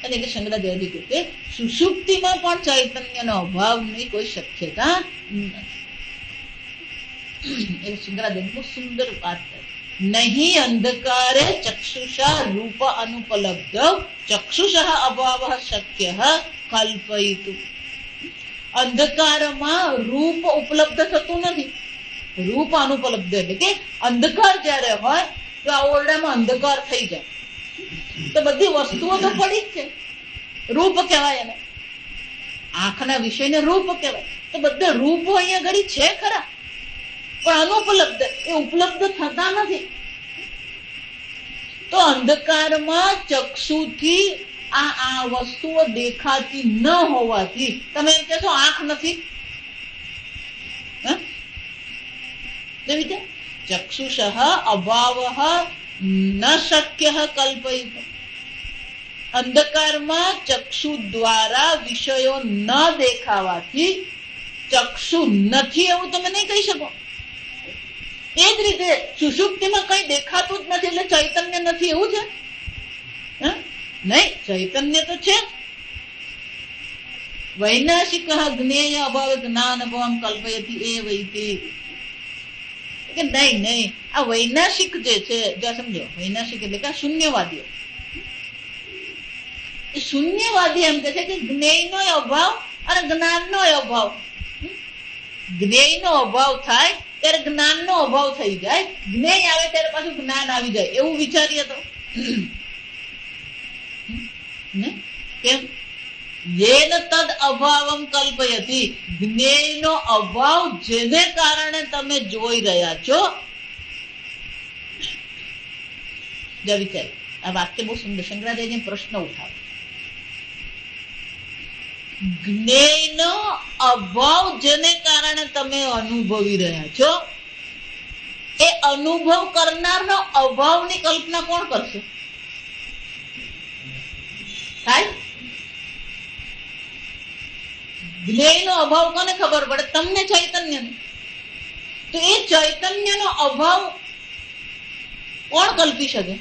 અને કે શંકરાચાર્ય કહે કે સુષુપ્તિમાં પણ ચૈતન્યનો અભાવની કોઈ શક્યતા નથી. શંકરાચાર્ય બહુ સુંદર વાત કરે, નહીં અંધકારે ચક્ષુષા રૂપ અનુપલબ્ધ ચક્ષુષા અભાવ શક્ય કલ્પયિતું. અંધકારમાં રૂપ ઉપલબ્ધ થતું નથી. રૂપ અનુપલબ્ધ એટલે કે અંધકાર જયારે હોય તો આ ઓરડામાં અંધકાર થઈ જાય તો બધી વસ્તુઓ તો પડી જ છે, રૂપ કહેવાય એને, આંખના વિષયને રૂપ કહેવાય. તો બધા રૂપો અહીંયા ઘડી છે ખરા, પણ અનુપલબ્ધ, એ ઉપલબ્ધ થતા નથી. તો અંધકારમાં ચક્ષુથી આ વસ્તુઓ દેખાતી ન હોવાથી તમે એમ કહેશો આંખ નથી. ચક્ષુષ અભાવ ન શક્ય કલ્પયિત. અંધકારમાં ચક્ષુ દ્વારા વિષયો ન દેખાવાથી ચક્ષુ નથી એવું તમે નહીં કહી શકો. એ જ રીતે સુષુપ્તિમાં કઈ દેખાતું જ નથી એટલે ચૈતન્ય નથી એવું છે? નહીં, ચૈતન્ય તો છે. વૈનાશિક જ્ઞેય અભાવ જ્ઞાન અભાવ કલ્પયતિ એ વૈતી કે નહીં, આ વૈનાશિક જે છે, જો સમજો, વૈનાશિક એટલે કે શૂન્યવાદીઓ. શૂન્યવાદી એમ કે છે કે જ્ઞેયનો અભાવ અને જ્ઞાનનો અભાવ. જ્ઞેયનો અભાવ થાય ત્યારે જ્ઞાનનો અભાવ થઈ જાય, જ્ઞેય આવે ત્યારે પાછું જ્ઞાન આવી જાય એવું વિચારીએ તો કેમ? યેન તદ અભાવમ કલ્પયતિ. જ્ઞેયનો અભાવ જેને કારણે તમે જોઈ રહ્યા છો. વિચાર, આ વાક્ય બહુ સુંદર. શંકરાચાર્ય પ્રશ્ન ઉઠાવે, જ્ઞેયનો અભાવ જેને કારણે તમે અનુભવી રહ્યા છો, એ અનુભવ કરનારનો અભાવની કલ્પના કોણ કરશે? થાય? જ્ઞેયનો અભાવ કોને ખબર પડે? તમને, ચૈતન્યને. તો એ ચૈતન્યનો અભાવ કોણ કલ્પી શકે?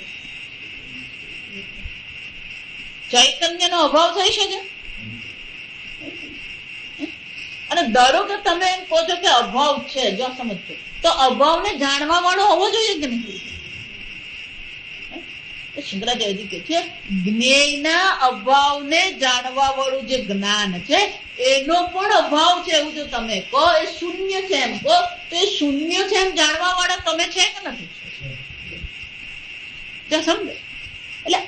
ચૈતન્યનો અભાવ થઈ શકે? અને ધારો કે તમે એમ કહો છો કે અભાવ છે, જો સમજો, તો અભાવને જાણવા વાળો હોવો જોઈએ કે નહીં? શંકરાચાર્યજી કે છે જ્ઞેયના અભાવને જાણવા વાળું જે જ્ઞાન છે એનો પણ અભાવ છે એવું જો તમે કહો, એ શૂન્ય છે એમ કહો, તો એ શૂન્ય છે એમ જાણવા વાળા તમે છે કે નથી? સમજો, એટલે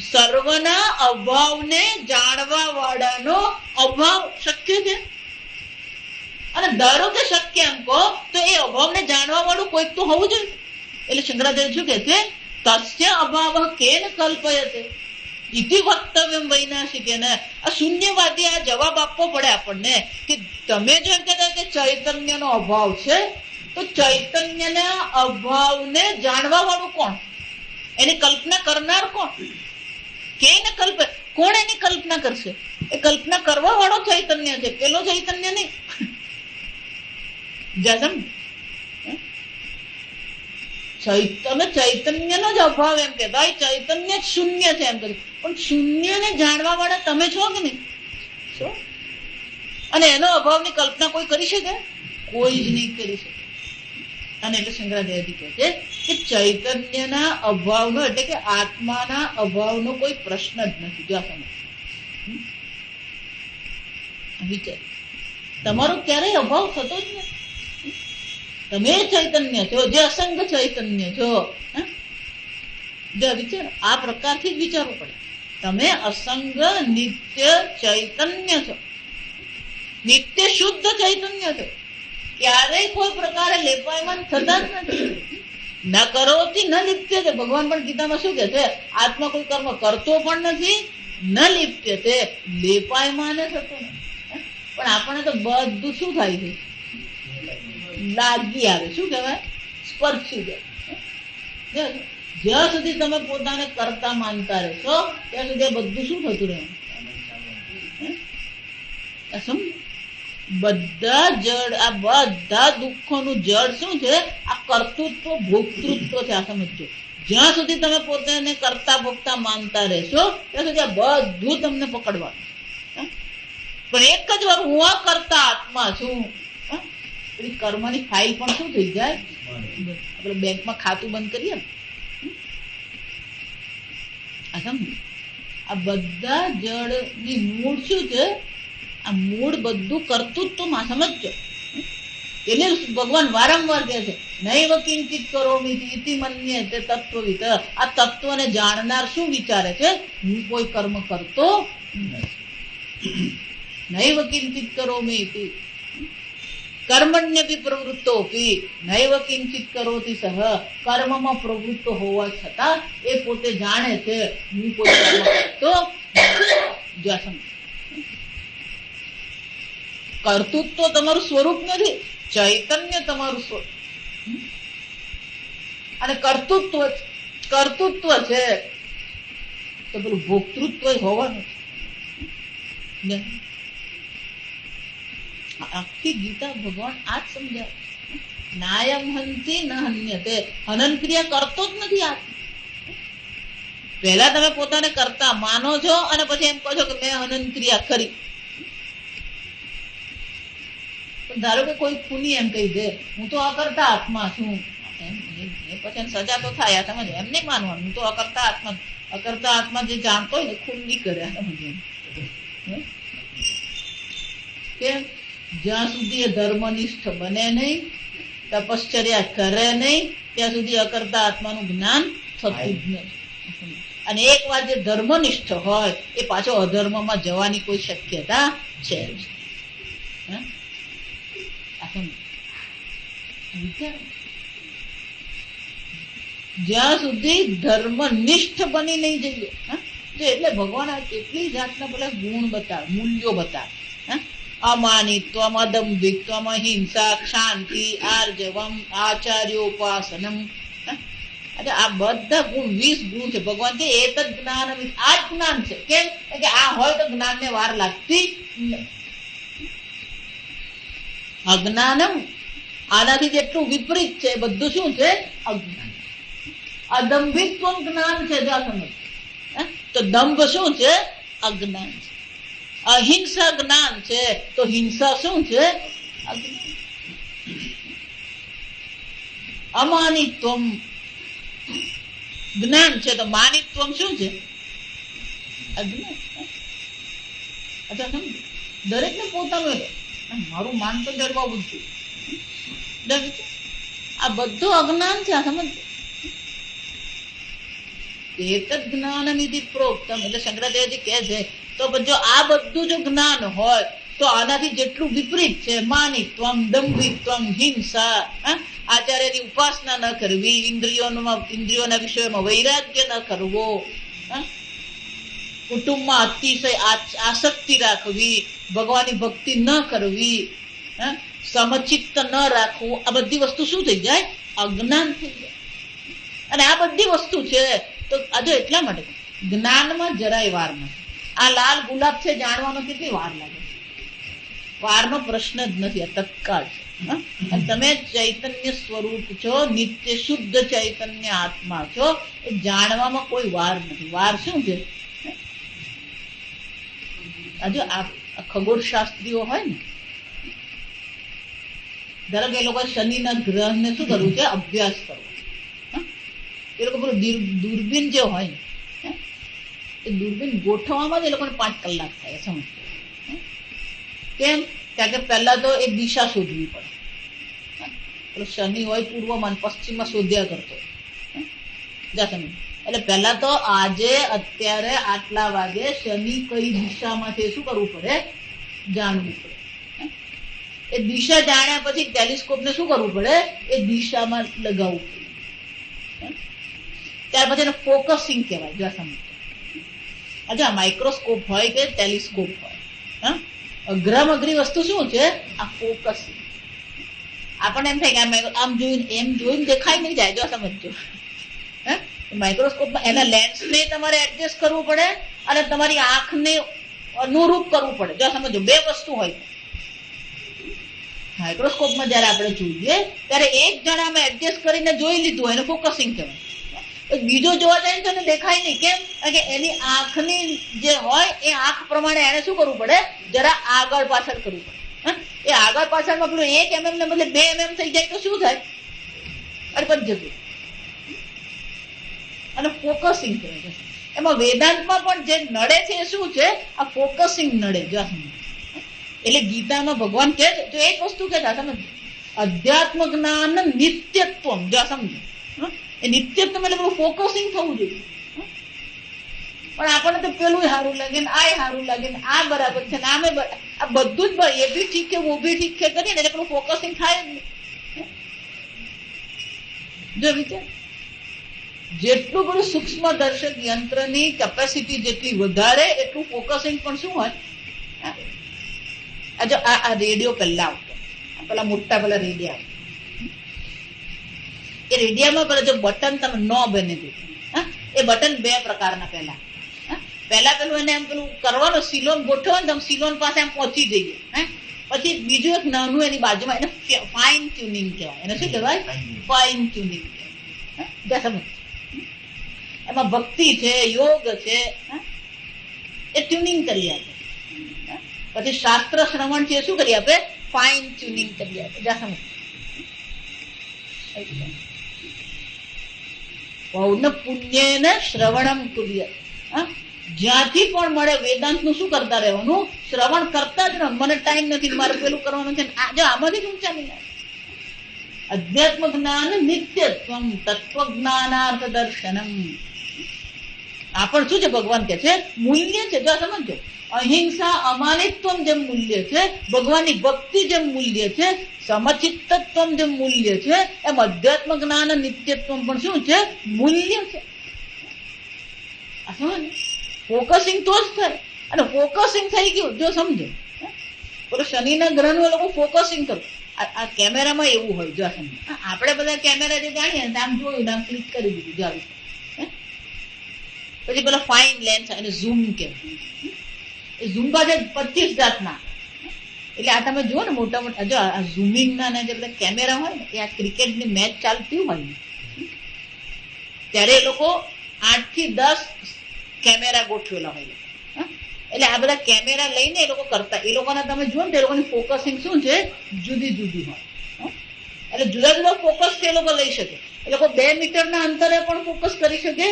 સર્વના અભાવને જાણવા વાળાનો અભાવ શક્ય છે. અને ધારો કે શક્ય એમ કહો તો એ અભાવને જાણવા વાળું કોઈક તો હોવું જોઈએ. એટલે શંકરાચાર્ય શું કે છે? તસ્ય અભાવ કેન કલ્પયતે ઇતિ વક્તવ્યમ વૈનાશિકેન. આ શૂન્યવાદી આ જવાબ આપવો પડે આપણને કે તમે જો એમ કહેતા કે ચૈતન્યનો અભાવ છે, તો ચૈતન્યના અભાવને જાણવા વાળું કોણ? એની કલ્પના કરનાર કોણ? કેન કલ્પ, કોણ એની કલ્પના કરશે? એ કલ્પના કરવા વાળો ચૈતન્ય છે, પેલો ચૈતન્ય નહીં. તમે ચૈતન્યનો જ અભાવ એમ કહેતા હોય, ચૈતન્ય જ શૂન્ય છે એમ કહ્યું, પણ શૂન્યને જાણવા વાળા તમે છો કે નહીં? અને એનો અભાવની કલ્પના કોઈ કરી શકે? કોઈ જ નહીં કરી શકે. અને એટલે શંકરાચાર્ય કહે છે કે ચૈતન્યના અભાવનો એટલે કે આત્માના અભાવનો કોઈ પ્રશ્ન જ નથી. જો વિચાર, તમારો ક્યારેય અભાવ થતો જ નથી. તમે ચૈતન્ય છો, જે અસંગ ચૈતન્ય છો. વિચાર, આ પ્રકારથી જ વિચારવું પડે. તમે અસંગ નિત્ય ચૈતન્ય છો, નિત્ય શુદ્ધ ચૈતન્ય છો. ક્યારેય કોઈ પ્રકારે લેપાયમાન થતા જ નથી. ન કરોથી ન લિપ્ય છે. ભગવાન પણ ગીતામાં શું કે છે? આત્મા કોઈ કર્મ કરતો પણ નથી, ન લિપ્ય છે, લેપાયમાન થતો નથી. પણ આપણને તો બધું શું થાય છે? લાગી આવે. શું કહેવાય? સ્પર્શી જાય. જ્યાં સુધી તમે પોતાને કરતા માનતા રહેશો ત્યાં સુધી બધું શું થતું રહે? બધા જડ, આ બધા દુઃખોનું જડ શું છે? આ કર્તૃત્વ, ભોક્તૃત્વ છે. આ સમજો, જ્યાં સુધી તમે પોતાને કરતા ભોગતા માનતા રહેશો ત્યાં સુધી આ બધું તમને પકડવાનું. પણ એક જ વાર હું આ કરતા આત્મા છું, પેલી કર્મની ફાઇલ પણ શું થઈ જાય, આપણે બેંકમાં ખાતું બંધ કરીએ ને, આ બધા જળની મૂળ શું છે, આ મૂળ બધું કર્તૃત્વમાં સમજજો. એટલે ભગવાન વારંવાર કહે છે નૈવ કિંચિત કરોમિ ઇતિ મન્યતે તત્વવિદ. આ તત્વને જાણનાર શું વિચારે છે, હું કોઈ કર્મ કરતો નથી. નૈવ કિંચિત કરોમિ ઇતિ કર્મણ્યપી પ્રવૃત્તોપી નૈવ કિંચિત કરોતિ સહ. કર્મમાં પ્રવૃત્ત હોવા છતાં એ પોતે જાણે છે હું કોઈ કર્મ કરતો નથી. કર્તૃત્વ તમારું સ્વરૂપ નથી, ચૈતન્ય તમારું સ્વરૂપ. અને કર્તૃત્વ છે તો પેલું ભોક્તૃત્વ હોવાનું. આખી ગીતા ભગવાન આ જ સમજાવે. નાયમ હંતી ન હન્યતે. હનન ક્રિયા કરતો જ નથી. આ પહેલા તમે પોતાને કરતા માનો છો અને પછી એમ કહો છો કે મેં હનન ક્રિયા કરી. ધારો કે કોઈ ખૂની એમ કહી દે હું તો અકર્તા આત્મા છું, પછી સજા તો થાય. સમજ એમ નહીં માનવાનું હું તો અકર્તા આત્મા જે જાણતો હોય ને ખૂન નહીં કર્યા. સમજ કેમ? જ્યાં સુધી એ ધર્મનિષ્ઠ બને નહીં, તપશ્ચર્યા કરે નહીં, ત્યાં સુધી અકર્તા આત્માનું જ્ઞાન થતું જ નથી. અને એક વાર જે ધર્મનિષ્ઠ હોય એ પાછો અધર્મમાં જવાની કોઈ શક્યતા છે જ. જ્યાં સુધી ધર્મનિષ્ઠ બની નહીં જઈએ. એટલે ભગવાન આ કેટલી જાતના પેલા ગુણ બતાવે, મૂલ્યો બતાવે. અમાનિત્વમ, અદંભિત્વમ, અહિંસા, ક્ષાંતિ, આર્જવમ, આચાર્યોપાસનમ. આ બધા ગુણ 20 ગુણ છે. ભગવાન કે એ તો જ્ઞાન, આ જ જ્ઞાન છે. કેમ કે આ હોય તો જ્ઞાનને વાર લાગતી નથી. અજ્ઞાનમ આનાથી જેટલું વિપરીત છે બધું શું છે, અજ્ઞાન. અદંભિત્વ જ્ઞાન છે. તો દંભ શું છે, અજ્ઞાન છે. અહિંસા જ્ઞાન છે તો હિંસા શું છે, અજ્ઞાન. અમાનિત્વમ જ્ઞાન છે તો માનિત્વમ શું છે, અજ્ઞાન. સમજ દરેક ને પોતાનું મારું માન તો ડરવાવું જ જોઈએ. આ બધું અજ્ઞાન છે. આ સમજ એતદ જ્ઞાનમિતિ પ્રોક્તમ. એટલે શંકરાચાર્યજી કહે છે તો જો આ બધું જો જ્ઞાન હોય તો આનાથી જેટલું વિપરીત છે, માનિત્વમ, દંભિત્વમ, હિંસા, આચાર્યની ઉપાસના ન કરવી, ઇન્દ્રિયોના વિષયોમાં વૈરાગ્ય ન કરવો, કુટુંબમાં અતિશય આસક્તિ રાખવી, ભગવાનની ભક્તિ ન કરવી, સમચિત્ત ન રાખવું, આ બધી વસ્તુ શું થઈ જાય, અજ્ઞાન થઈ જાય. અને આ બધી વસ્તુ છે તો આજે એટલા માટે જ્ઞાનમાં જરાય વાર નથી. આ લાલ ગુલાબ છે જાણવાનો કેટલી વાર લાગે? વારનો પ્રશ્ન જ નથી. આ તત્કાળ છે. તમે ચૈતન્ય સ્વરૂપ છો, નિત્ય શુદ્ધ ચૈતન્ય આત્મા છો. એ જાણવામાં કોઈ વાર નથી. વાર શું છે? હજુ આ ખગોળશાસ્ત્રીઓ હોય ને, ધારો કે એ લોકો શનિના ગ્રહને શું કરવું છે, અભ્યાસ કરવો. એ લોકો પેલું દૂરબીન જે હોય ને, એ દૂરબીન ગોઠવવામાં જ એ લોકોને 5 કલાક થાય. સમજ કેમ? કારણ કે પહેલા તો એ દિશા શોધવી પડે. પેલો શનિ હોય પૂર્વમાં પશ્ચિમમાં શોધ્યા કરતો. એટલે પહેલા તો આજે અત્યારે આટલા વાગે શનિ કઈ દિશામાં છે શું કરવું પડે, જાણવું પડે. એ દિશા જાણ્યા પછી ટેલિસ્કોપને શું કરવું પડે, એ દિશામાં લગાવવું પડે. ત્યાર પછી એને ફોકસિંગ કહેવાય. જો સમજ આ માઇક્રોસ્કોપ હોય કે ટેલિસ્કોપ હોય, અઘરામાં અઘરી વસ્તુ શું છે, આ ફોકસિંગ. આપણને એમ થાય કે આમ જોઈને એમ જોઈને દેખાય નહીં જાય. જો સમજો માઇક્રોસ્કોપમાં એના લેન્સને તમારે એડજસ્ટ કરવું પડે અને તમારી આંખને અનુરૂપ કરવું પડે. જો સમજો 2 વસ્તુ હોય. માઇક્રોસ્કોપમાં જયારે આપણે જોઈએ ત્યારે એક જણામાં એડજસ્ટ કરીને જોઈ લીધું હોય એને ફોકસિંગ કહેવાય. બીજો જોવા જાય તો એને દેખાય નહીં. કેમ? કારણ કે એની આંખની જે હોય એ આંખ પ્રમાણે એને શું કરવું પડે? જરા આગળ પાછળ કરવું પડે. એ આગળ પાછળમાં પેલું 1 mm ને બદલે 2 mm થઈ જાય તો શું થાય? અડપટ જતું. અને ફોકસિંગ કહેવાય છે. એમાં વેદાંતમાં પણ જે નડે છે એ શું છે? આ ફોકસિંગ નડે. જો એટલે ગીતામાં ભગવાન કહે છે તો એક વસ્તુ કે સમજ, અધ્યાત્મ જ્ઞાન નિત્યત્વ. જો સમજો, એ નિત્યત્વ એટલે ફોકસિંગ થવું જોઈએ. પણ આપણને તો પેલું સારું લાગે ને આ સારું લાગે ને આ બરાબર છે ને આમે આ બધું જ એ બી ઠીક છે વો બી ઠીક છે કરીએ ને એટલે પેલું ફોકસિંગ થાય જ નહીં. જો વિચાર, જેટલું બધું સૂક્ષ્મ દર્શક યંત્રની કેપેસિટી જેટલી વધારે એટલું ફોકસિંગ પણ શું હોય? જો આ રેડિયો પહેલા આવતો, પેલા મોટા પેલા રેડિયા, એ રેડિયામાં પેલા જો બટન તમે નોબ એને દીધું, એ બટન 2 પ્રકારના પહેલા પેલું એને એમ પેલું કરવાનું, સિલોન ગોઠવો ને તમે સિલોન પાસે એમ પહોંચી જઈએ. પછી બીજું એક નાનું એની બાજુમાં, એને ફાઇન ટ્યુનિંગ કહેવાય. એને શું કહેવાય? ફાઇન ટ્યુનિંગ કહેવાય. એમાં ભક્તિ છે, યોગ છે, એ ટ્યુનિંગ કરી આપે. પછી શાસ્ત્ર શ્રવણ છે શું કરી આપે? ફાઇન ટ્યુનિંગ કરી આપે. જ્યાં પૌર્ણ પુણ્ય શ્રવણમ કુર્ય. જ્યાંથી પણ મળે વેદાંત નું શું કરતા રહેવાનું? શ્રવણ કરતા જ રહો. મને ટાઈમ નથી, મારે પેલું કરવાનું છે. જો આમાંથી જ ઊંચા નહીં. અધ્યાત્મ જ્ઞાન નિત્યત્વમ તત્વ જ્ઞાનાર્થ દર્શનમ. આ પણ શું છે? ભગવાન કે છે મૂલ્ય છે. જો સમજો, અહિંસા અમાનિત્વમ જેમ મૂલ્ય છે, ભગવાનની ભક્તિ જેમ મૂલ્ય છે, સમચિત્તત્વમ જેમ મૂલ્ય છે, એમ અધ્યાત્મ જ્ઞાન નિત્યત્વમ પણ શું છે? મૂલ્ય છે. ફોકસિંગ તો જ થાય. અને ફોકસિંગ થઈ ગયું જો સમજો, પેલો શનિના ગ્રહનું એ લોકો ફોકસિંગ કરો. આ કેમેરામાં એવું હોય. જો સમજો, આપણે બધા કેમેરા જે જાણીએ ને આમ જોયું ને આમ ક્લિક કરી દીધું. જો આવી પછી પેલા ફાઇન લેન્સ અને ઝૂમ કહેવાય. એ ઝૂમ પાસે 25 જાતના. એટલે આ તમે જુઓ ને મોટા મોટા, જો આ ઝૂમિંગ ના જે બધા કેમેરા હોય ને, એ આ ક્રિકેટની મેચ ચાલતી હોય ને ત્યારે એ લોકો 8 થી 10 કેમેરા ગોઠવેલા હોય. એટલે આ બધા કેમેરા લઈને એ લોકો કરતા. એ લોકોના તમે જુઓ ને, એ લોકોની ફોકસિંગ શું છે? જુદી જુદી હોય. એટલે જુદા જુદા ફોકસ એ લોકો લઈ શકે. એ લોકો 2 મીટરના અંતરે પણ ફોકસ કરી શકે,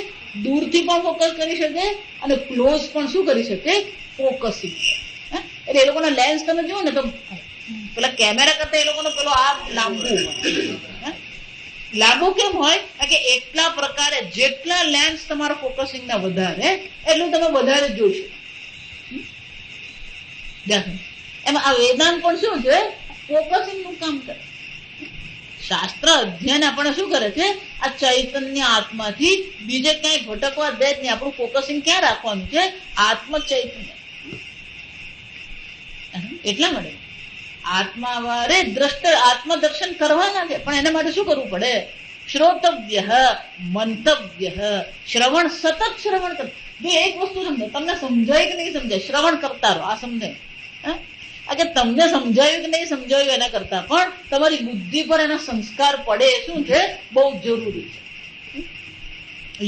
દૂરથી પણ ફોકસ કરી શકે, અને ક્લોઝ પણ શું કરી શકે? ફોકસિંગ. એટલે એ લોકોના લેન્સ તમે જુઓ ને તો પેલા કેમેરા કરતા એ લોકોનો પેલો આ લાંબુ હોય. લાંબુ કેમ હોય? કે એટલા પ્રકારે જેટલા લેન્સ તમારા ફોકસિંગ ના વધારે એટલું તમે વધારે જોઈ શકો. એમાં આ વેદાંત પણ શું છે? ફોકસિંગ નું કામ કરે. શાસ્ત્ર અધ્યયન આપણે શું કરે છે? આ ચૈતન્ય આત્માથી બીજે ક્યાંય ભટકવા દે જ નહીં. આપણું ફોકસિંગ ક્યાં રાખવાનું છે? આત્મ ચૈતન્ય. એટલા માટે આત્માવારે દ્રષ્ટ આત્મદર્શન કરવાના છે. પણ એના માટે શું કરવું પડે? શ્રોતવ્ય, મંતવ્ય, શ્રવણ, સતત શ્રવણ કર. બે એક વસ્તુ સમજો, તમને સમજાય કે નહીં સમજાય, શ્રવણ કરતા રહો. આ સમજાય? કે તમને સમજાયું કે નહીં સમજાયું એના કરતા પણ તમારી બુદ્ધિ પર એના સંસ્કાર પડે શું છે? બહુ જરૂરી છે.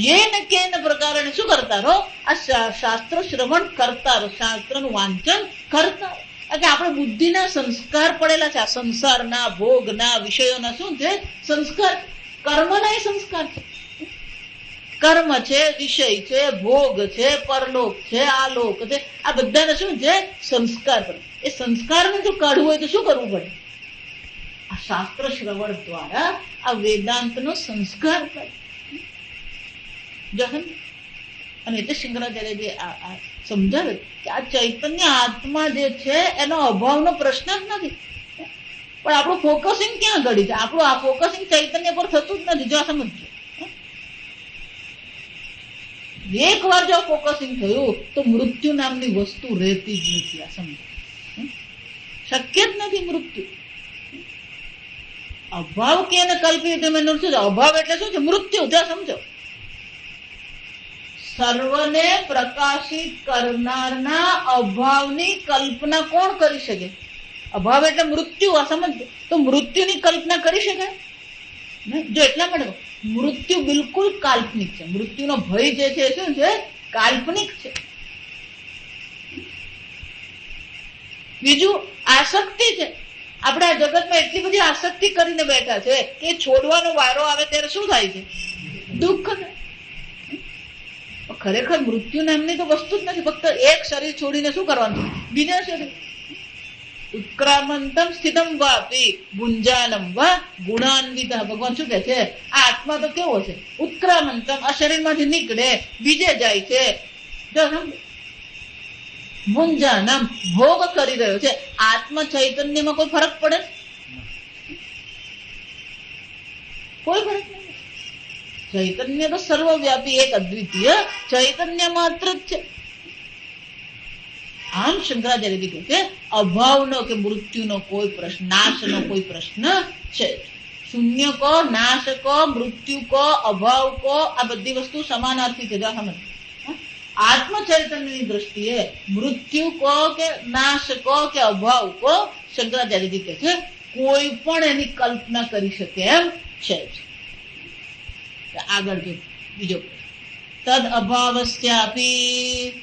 યેન કેન પ્રકારે શું કરતા રહો? આ શાસ્ત્ર શ્રવણ કરતા રહો, શાસ્ત્રનું વાંચન કરતા રહો. કે આપણે બુદ્ધિના સંસ્કાર પડેલા છે. આ સંસારના ભોગના વિષયોના શું છે? સંસ્કાર. કર્મના એ સંસ્કાર છે. કર્મ છે, વિષય છે, ભોગ છે, પરલોક છે, આલોક છે, આ બધાને શું છે? સંસ્કાર. એ સંસ્કારને જો કાઢવું હોય તો શું કરવું પડે? આ શાસ્ત્ર શ્રવણ દ્વારા આ વેદાંતનો સંસ્કાર થાય. અને એટલે શંકરાચાર્ય આ સમજાવે કે આ ચૈતન્ય આત્મા જે છે એનો અભાવનો પ્રશ્ન જ નથી. પણ આપણું ફોકસિંગ ક્યાં ઘડી છે? આપણું આ ફોકસિંગ ચૈતન્ય પર થતું જ નથી. જો સમજો, એક વાર જો ફોકસિંગ થયું તો મૃત્યુ નામની વસ્તુ રહેતી જ નથી. આ સમજો, શક્ય જ નથી મૃત્યુ. અભાવ કેને કલ્પિત? અભાવ એટલે શું છે? મૃત્યુ. જો સમજો, સર્વને પ્રકાશિત કરનારના અભાવની કલ્પના કોણ કરી શકે? અભાવ એટલે મૃત્યુ. આ સમજો, તો મૃત્યુની કલ્પના કરી શકાય? જો એટલા માટે મૃત્યુ બિલકુલ કાલ્પનિક છે. મૃત્યુનો ભય જે છે શું છે? કાલ્પનિક છે. બીજું આસક્તિ છે. આપણે આ જગતમાં એટલી બધી આસક્તિ કરીને બેઠા છે કે છોડવાનો વારો આવે ત્યારે શું થાય છે? દુઃખ થાય. ખરેખર મૃત્યુ નામની તો વસ્તુ જ નથી. ફક્ત એક શરીર છોડીને શું કરવાનું? બીજા શરીર. ઉત્ક્રામંતમ સ્થિતમ વાપી ગુંજાનમ વા ગુણાન્વિત. ભગવાન શું કહે છે? આ આત્મા તો કેવો છે? ઉત્ક્રામંતમ, આ શરીરમાંથી નીકળે બીજે જાય છે. ગુંજાનમ, ભોગ કરી રહ્યો છે. આત્મ ચૈતન્યમાં કોઈ ફરક પડે? કોઈ ફરક નહીં. ચૈતન્ય તો સર્વવ્યાપી, એક અદ્વિતીય ચૈતન્ય માત્ર જ છે. આમ શંકરાચાર્ય કહે છે અભાવનો કે મૃત્યુનો કોઈ પ્રશ્ન, નાશનો કોઈ પ્રશ્ન છે. શૂન્ય કો, નાશ કો, મૃત્યુ કો, અભાવ કો, આ બધી વસ્તુ સમાનાર્થી છે. આત્મ ચૈતન્યની દ્રષ્ટિએ મૃત્યુ કો કે નાશ કો કે અભાવ કો, શંકરાચાર્યજી કહે છે કોઈ પણ એની કલ્પના કરી શકે એમ છે. આગળ જો બીજો તદ અભાવસ્યાપી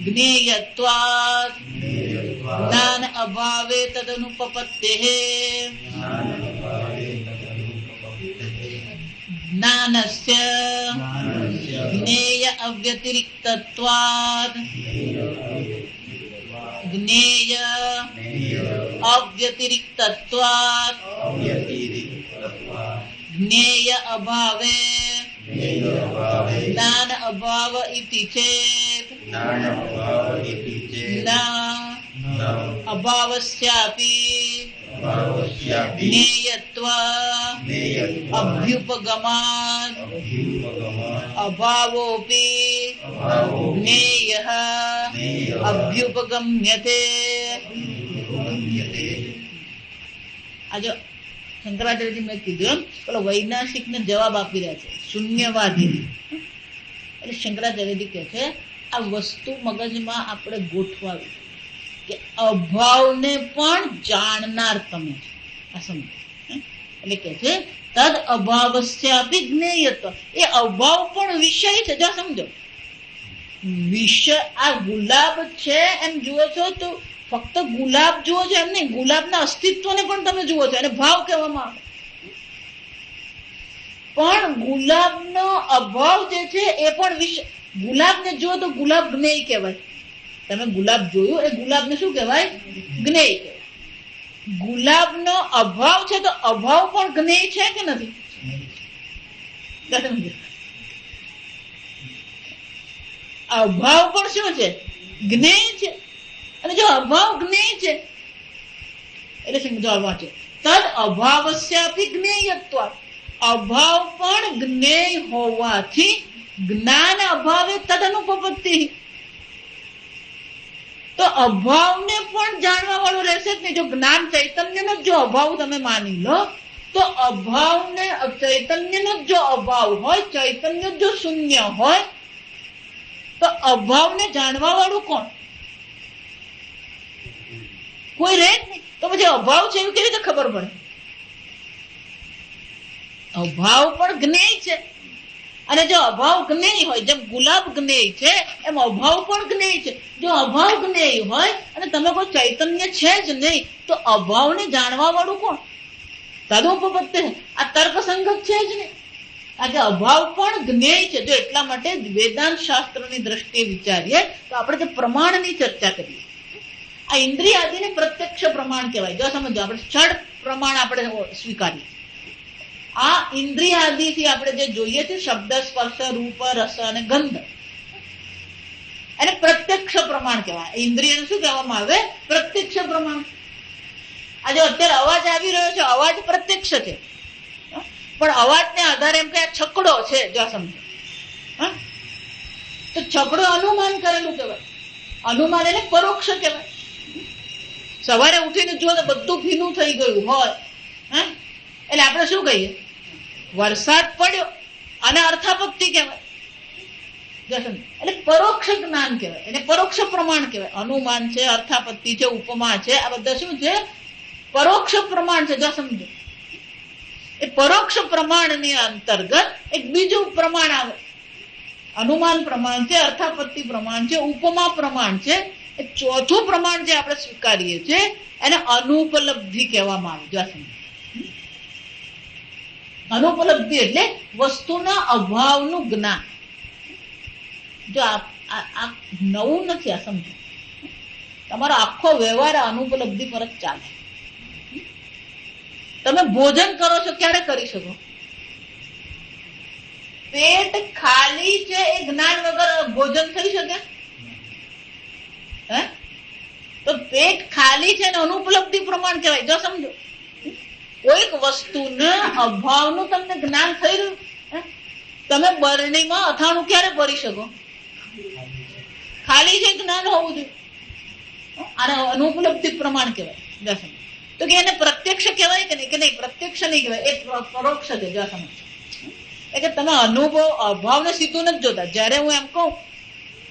જ્ઞેયત્વાત જ્ઞાન અભાવે તદનુપપત્તેઃ જ્ઞાનસ્ય જ્ઞેય અવ્યતિરિક્તત્વાત જ્ઞેય અવ્યતિરિક્તત્વાત જ્ઞેય અભાવે જ્ઞાન અભાવ ઇતિ ચેત અભાવસ્યાપી જ્ઞેયત્વ અભ્યુપગમાન અભાવોપી જ્ઞેયઃ અભ્યુપગમ્યતે. આજે શંકરાચાર્યજી મેં કીધું પેલો વૈનાશિક ને જવાબ આપી રહ્યા છે, શૂન્યવાદી. એટલે શંકરાચાર્યજી કહે છે આ વસ્તુ મગજમાં આપણે ગોઠવાવી કે અભાવને પણ જાણનાર તમે છો. આ સમજો. એટલે કે છે તદ અભાવસ્યાપી જ્ઞેયત્વ, એ અભાવ પણ વિષય છે. જો સમજો, વિષય આ ગુલાબ છે એમ જુઓ છો તો ફક્ત ગુલાબ જુઓ છો એમ નહીં, ગુલાબના અસ્તિત્વને પણ તમે જુઓ છો, એને ભાવ કહેવામાં આવે. પણ ગુલાબનો અભાવ જે છે એ પણ વિષય. ગુલાબને જુઓ તો ગુલાબ જ્ઞેય કહેવાય. તમે ગુલાબ જોયું, એ ગુલાબને શું કહેવાય? જ્ઞેય કહેવાય. ગુલાબનો અભાવ છે તો અભાવ પણ જ્ઞેય છે કે નથી? અભાવ પણ શું છે? જ્ઞેય છે. અને જો અભાવ જ્ઞેય છે એટલે સમજવા છે તદ અભાવસ્યાપી જ્ઞેયત્વ, અભાવ પણ જ્ઞેય હોવાથી જ્ઞાન અભાવે તદનુપપત્તિ, તો અભાવને પણ જાણવા વાળું રહેશે જ નહીં. જો જ્ઞાન ચૈતન્યનો જો અભાવ તમે માની લો તો અભાવને ચૈતન્યનો જો અભાવ હોય, ચૈતન્ય જો શૂન્ય હોય તો અભાવને જાણવા વાળું કોણ? કોઈ રહે જ નહીં. તો પછી અભાવ છે એવું કેવી રીતે ખબર પડે? અભાવ પણ જ્ઞેય છે. અને જો અભાવ જ્ઞેય હોય, જેમ ગુલાબ જ્ઞેય છે એમ અભાવ પણ જ્ઞેય છે. જો અભાવ જ્ઞેય હોય અને તમે કોઈ ચૈતન્ય છે જ નહીં તો અભાવને જાણવા વાળું કોણ? તદુપપત્તિ. આ તર્કસંગત છે જ નહીં. આજે અભાવ પણ જ્ઞેય છે. જો એટલા માટે વેદાંત શાસ્ત્રની દ્રષ્ટિએ વિચારીએ તો આપણે તે પ્રમાણની ચર્ચા કરીએ. આ ઇન્દ્રિય આદિને પ્રત્યક્ષ પ્રમાણ કહેવાય. જો સમજો, આપણે ષડ પ્રમાણ આપણે સ્વીકારીએ. આ ઇન્દ્રિય આદિથી આપણે જે જોઈએ છે શબ્દ, સ્પર્શ, રૂપ, રસ અને ગંધ, એને પ્રત્યક્ષ પ્રમાણ કહેવાય. ઇન્દ્રિયને શું કહેવામાં આવે? પ્રત્યક્ષ પ્રમાણ. આજે અત્યારે અવાજ આવી રહ્યો છે, અવાજ પ્રત્યક્ષ છે. પણ અવાજને આધારે એમ કે આ છકડો છે, જો સમજો, તો છકડો અનુમાન કરેલું કહેવાય. અનુમાન એને પરોક્ષ કહેવાય. સવારે ઉઠીને જુઓ તો બધું ભીનું થઈ ગયું હોય, એટલે આપણે શું કહીએ? વરસાદ પડ્યો, અને અર્થાપત્તિ કહેવાય. એટલે પરોક્ષ જ્ઞાન કહેવાય, એને પરોક્ષ પ્રમાણ કહેવાય. અનુમાન છે, અર્થાપત્તિ છે, ઉપમા છે, આ બધા શું છે? પરોક્ષ પ્રમાણ છે. જો સમજો, એ પરોક્ષ પ્રમાણની અંતર્ગત એક બીજું પ્રમાણ આવે. અનુમાન પ્રમાણ છે, અર્થાપત્તિ પ્રમાણ છે, ઉપમા પ્રમાણ છે. એ ચોથું પ્રમાણ જે આપણે સ્વીકારીએ છીએ એને અનુપલબ્ધિ કહેવામાં આવે છે. અનુપલબ્ધિ એટલે વસ્તુના અભાવનું જ્ઞાન. જો આ નવું નથી, આ સમજો. તમારો આખો વ્યવહાર અનુપલબ્ધિ પર જ ચાલે. તમે ભોજન કરો છો ક્યારે કરી શકો? પેટ ખાલી છે એ જ્ઞાન વગર ભોજન થઈ શકે? હે? તો પેટ ખાલી છે ને અનુપલબ્ધિ પ્રમાણ કહેવાય. જો સમજો, કોઈક વસ્તુના અભાવનું તમને જ્ઞાન થઈ રહ્યું. તમે બરણીમાં અથાણું ક્યારે ભરી શકો? ખાલી છે જ્ઞાન હોવું જોઈએ. આને અનુપલબ્ધિ પ્રમાણ કહેવાય. તો કે એને પ્રત્યક્ષ કહેવાય કે નહીં? કે નહીં, પ્રત્યક્ષ નહીં કહેવાય, એ પરોક્ષ છે. જો સમજ કે તમે અનુભવ અભાવને સીધું નથી જોતા. જયારે હું એમ કહું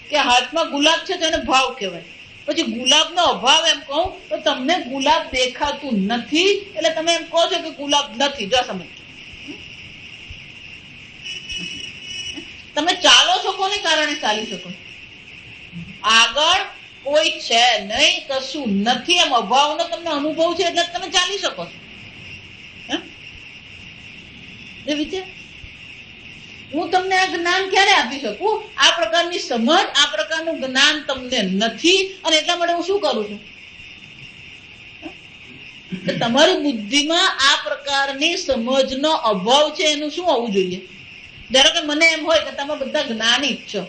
કે હાથમાં ગુલાબ છે તો એને ભાવ કહેવાય, પછી ગુલાબનો અભાવ એમ કહું તો તમને ગુલાબ દેખાતું નથી એટલે તમે એમ કહો છો કે ગુલાબ નથી. જો સમજ, તમે ચાલો છો કોને કારણે ચાલી શકો? આગળ કોઈ છે નહીં, કશું નથી, એમ અભાવનો તમને અનુભવ છે એટલે તમે ચાલી શકો છો. વિચાર, હું તમને આ જ્ઞાન ક્યારે આપી શકું? આ પ્રકારની સમજ, આ પ્રકારનું જ્ઞાન તમને નથી અને એટલા માટે હું શું કરું છું? તમારી બુદ્ધિમાં આ પ્રકારની સમજનો અભાવ છે. એનું શું હોવું જોઈએ? ધારો કે મને એમ હોય કે તમે બધા જ્ઞાની જ છો,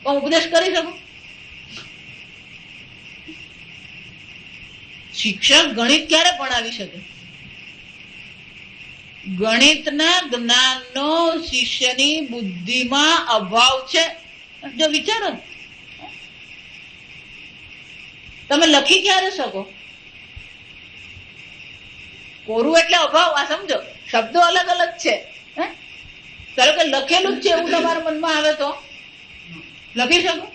તો ઉપદેશ કરી શકું? શિક્ષક ગણિત ક્યારે ભણાવી શકે? ગણિતના જ્ઞાનનો શિષ્યની બુદ્ધિમાં અભાવ છે. જો વિચારો, તમે લખી ક્યારે શકો? કોરું એટલે અભાવ. આ સમજો, શબ્દો અલગ અલગ છે. ધારો કે લખેલું જ છે એવું તમારા મનમાં આવે તો લખી શકો?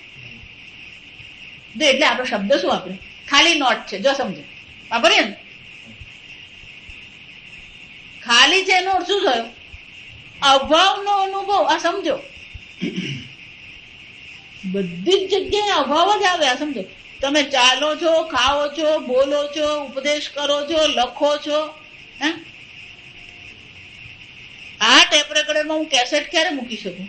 એટલે આપણો શબ્દ શું વાપરે? ખાલી નોટ છે. જો સમજો, વાપરીએ ને, ખાલી છે એનો શું થયો? અભાવનો અનુભવ. આ સમજો, બધી જ જગ્યાએ અભાવ જ આવે. આ સમજો, તમે ચાલો છો, ખાઓ છો, બોલો છો, ઉપદેશ કરો છો, લખો છો. આ ટેપ રેકોર્ડરમાં હું કેસેટ ક્યારે મૂકી શકું?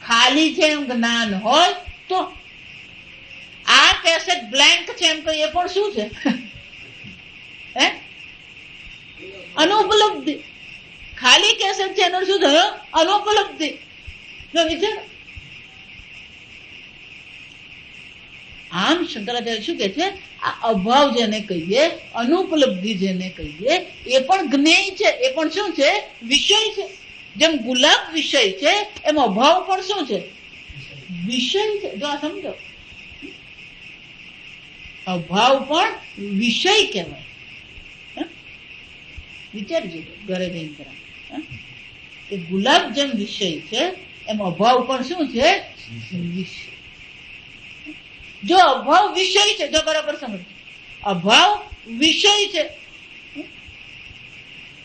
ખાલી છે એમ જ્ઞાન હોય તો. આ કેસેટ બ્લેન્ક છે એમ કહીએ પણ શું છે? અનુપલબ્ધિ. ખાલી કેસેટ છે એનો શું થયો? અનુપલબ્ધિ. જો વિચાર, આમ શંકરાચાર્ય શું કે છે? આ અભાવ જેને કહીએ, અનુપલબ્ધિ જેને કહીએ, એ પણ જ્ઞેય છે. એ પણ શું છે? વિષય છે. જેમ ગુલાબ વિષય છે એમ અભાવ પણ શું છે? વિષય છે. જો આ સમજો, અભાવ પણ વિષય કહેવાય. વિચારજો ઘરે જઈને કરા. એ ગુલાબ જેમ વિષય છે એમ અભાવ પણ શું છે? વિષય. જો અભાવ વિષય છે, જો બરાબર સમજ, અભાવ વિષય છે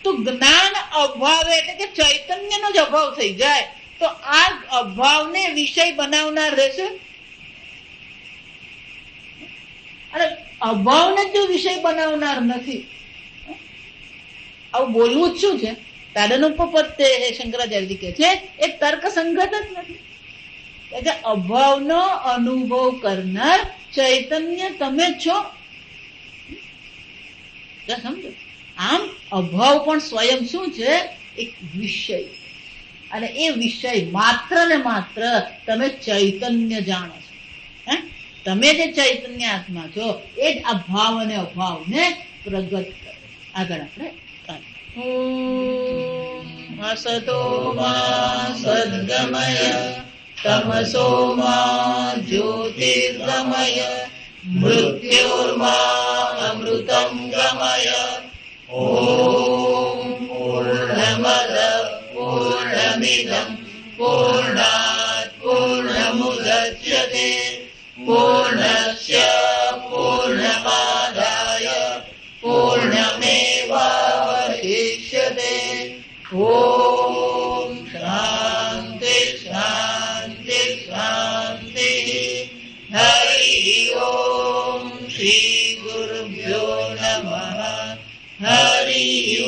તો જ્ઞાન અભાવ એટલે કે ચૈતન્યનો જ અભાવ થઈ જાય તો આ અભાવને વિષય બનાવનાર રહેશે. અને અભાવને જો વિષય બનાવનાર નથી, આવું બોલવું જ શું છે? તાડનોપપત્તે શંકરાચાર્યજી કહે છે એ તર્ક સંગત જ નથી. એટલે અભાવનો અનુભવ કરનાર ચૈતન્ય તમે છો. સમજો, આમ અભાવ પણ સ્વયં શું છે? એક વિષય. અને એ વિષય માત્ર ને માત્ર તમે ચૈતન્ય જાણો છો. તમે જે ચૈતન્ય આત્મા છો એ જ આ ભાવ અને અભાવને પ્રગટ કરે. આગળ આપણે અસતો મા સદ્ગમય તમસો મા જ્યોતિર્ગમય મૃત્યોર્મા અમૃતમ ગમય. ઓમ પૂર્ણમદ પૂર્ણમિદં પૂર્ણાત પૂર્ણમુદચ્યતે પૂર્ણસ્ય પૂર્ણમાદાય પૂર્ણમેવાવશિષ્યતે. ઓમ શાંતિ શાંતિ શાંતિ. હરિ ઓમ શ્રી ગુરુભ્યો નમઃ. હરિ